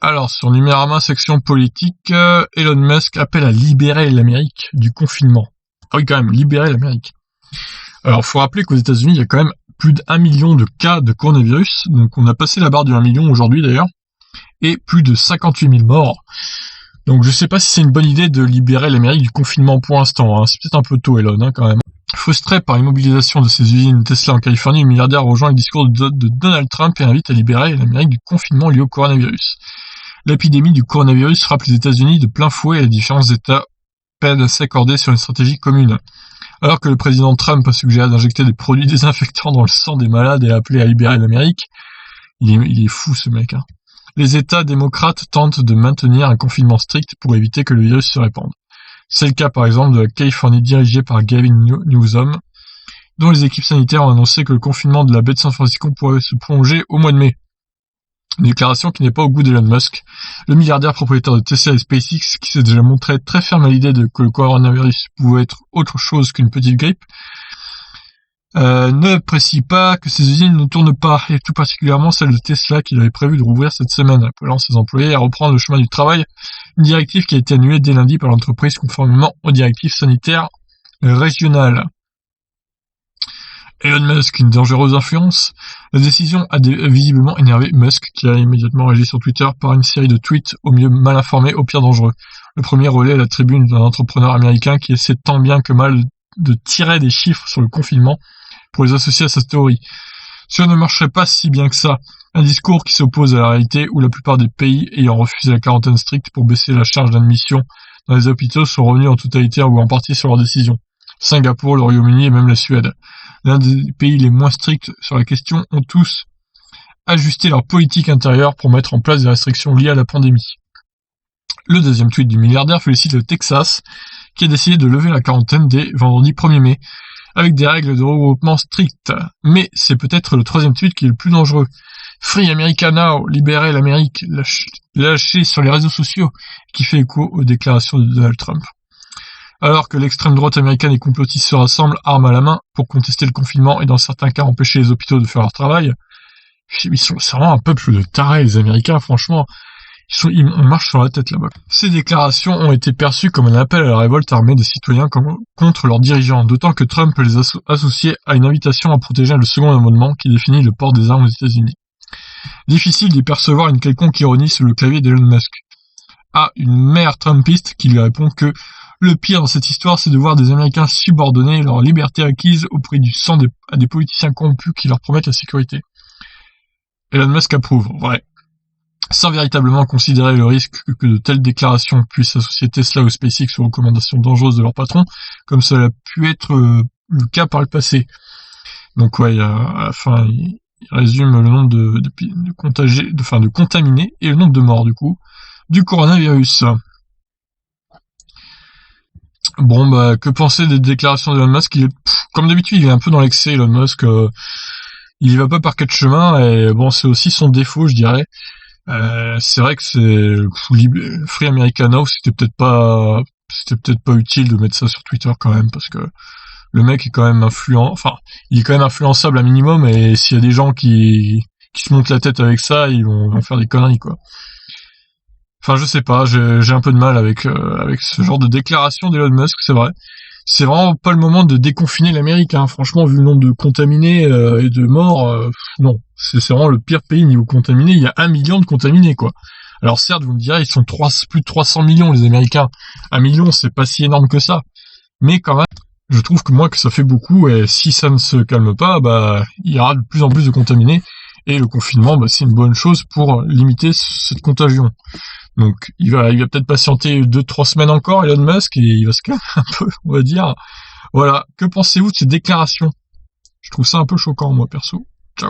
Alors, sur Numérama, section politique, Elon Musk appelle à libérer l'Amérique du confinement. Ah oui, quand même, libérer l'Amérique. Alors, faut rappeler qu'aux États-Unis, il y a quand même plus d'1 million de cas de coronavirus. Donc, on a passé la barre du 1 million aujourd'hui, d'ailleurs. Et plus de 58 000 morts. Donc, je sais pas si c'est une bonne idée de libérer l'Amérique du confinement pour l'instant. C'est peut-être un peu tôt, Elon, quand même. Frustré par l'immobilisation de ses usines Tesla en Californie, le milliardaire rejoint le discours de Donald Trump et invite à libérer l'Amérique du confinement lié au coronavirus. L'épidémie du coronavirus frappe les États-Unis de plein fouet et les différents États peinent à s'accorder sur une stratégie commune. Alors que le président Trump a suggéré d'injecter des produits désinfectants dans le sang des malades et a appelé à libérer l'Amérique, il est fou ce mec. Les États démocrates tentent de maintenir un confinement strict pour éviter que le virus se répande. C'est le cas par exemple de la Californie dirigée par Gavin Newsom, dont les équipes sanitaires ont annoncé que le confinement de la baie de San Francisco pourrait se prolonger au mois de mai. Une déclaration qui n'est pas au goût d'Elon Musk, le milliardaire propriétaire de Tesla et SpaceX, qui s'est déjà montré très ferme à l'idée que le coronavirus pouvait être autre chose qu'une petite grippe, ne précise pas que ces usines ne tournent pas, et tout particulièrement celle de Tesla qu'il avait prévu de rouvrir cette semaine, appelant ses employés à reprendre le chemin du travail, une directive qui a été annulée dès lundi par l'entreprise conformément aux directives sanitaires régionales. Elon Musk, une dangereuse influence. La décision a visiblement énervé Musk, qui a immédiatement réagi sur Twitter par une série de tweets au mieux mal informés, au pire dangereux. Le premier relaie la tribune d'un entrepreneur américain qui essaie tant bien que mal de tirer des chiffres sur le confinement pour les associer à sa théorie. Cela ne marcherait pas si bien que ça. Un discours qui s'oppose à la réalité où la plupart des pays ayant refusé la quarantaine stricte pour baisser la charge d'admission dans les hôpitaux sont revenus en totalité ou en partie sur leur décision. Singapour, le Royaume-Uni et même la Suède. L'un des pays les moins stricts sur la question ont tous ajusté leur politique intérieure pour mettre en place des restrictions liées à la pandémie. Le deuxième tweet du milliardaire félicite le Texas, qui a décidé de lever la quarantaine dès vendredi 1er mai, avec des règles de regroupement strictes. Mais c'est peut-être le troisième tweet qui est le plus dangereux. Free America Now, libérer l'Amérique, lâché sur les réseaux sociaux, qui fait écho aux déclarations de Donald Trump. Alors que l'extrême droite américaine et complotiste se rassemblent armes à la main pour contester le confinement et dans certains cas empêcher les hôpitaux de faire leur travail, c'est vraiment un peuple de tarés, les Américains, franchement. On marche sur la tête là-bas. Ces déclarations ont été perçues comme un appel à la révolte armée des citoyens contre leurs dirigeants, d'autant que Trump les associait à une invitation à protéger le second amendement qui définit le port des armes aux États-Unis. Difficile d'y percevoir une quelconque ironie sur le clavier d'Elon Musk. À une mère trumpiste qui lui répond que le pire dans cette histoire, c'est de voir des Américains subordonner leur liberté acquise au prix du sang à des politiciens corrompus qui leur promettent la sécurité. Elon Musk approuve, vrai. Sans véritablement considérer le risque que de telles déclarations puissent associer Tesla ou SpaceX aux recommandations dangereuses de leur patron, comme cela a pu être le cas par le passé. Donc ouais, à la fin, il résume le nombre de contaminés et le nombre de morts du coup, du coronavirus. Bon, que penser des déclarations d'Elon Musk? Comme d'habitude, il est un peu dans l'excès, Elon Musk. Il y va pas par quatre chemins, et bon, c'est aussi son défaut, je dirais. C'est vrai que Free America Now, c'était peut-être pas utile de mettre ça sur Twitter quand même, parce que le mec est quand même il est quand même influençable à minimum, et s'il y a des gens qui se montent la tête avec ça, ils vont faire des conneries, quoi. Enfin, je sais pas, j'ai un peu de mal avec ce genre de déclaration d'Elon Musk, c'est vrai. C'est vraiment pas le moment de déconfiner l'Amérique, franchement, vu le nombre de contaminés et de morts, non. C'est vraiment le pire pays niveau contaminés, il y a 1 million de contaminés, quoi. Alors certes, vous me direz, ils sont plus de 300 millions, les Américains. 1 million, c'est pas si énorme que ça. Mais quand même, je trouve que ça fait beaucoup, et si ça ne se calme pas, il y aura de plus en plus de contaminés, et le confinement, c'est une bonne chose pour limiter cette contagion. Donc, il va peut-être patienter 2-3 semaines encore, Elon Musk, et il va se calmer un peu, on va dire. Voilà. Que pensez-vous de ces déclarations? Je trouve ça un peu choquant, moi, perso.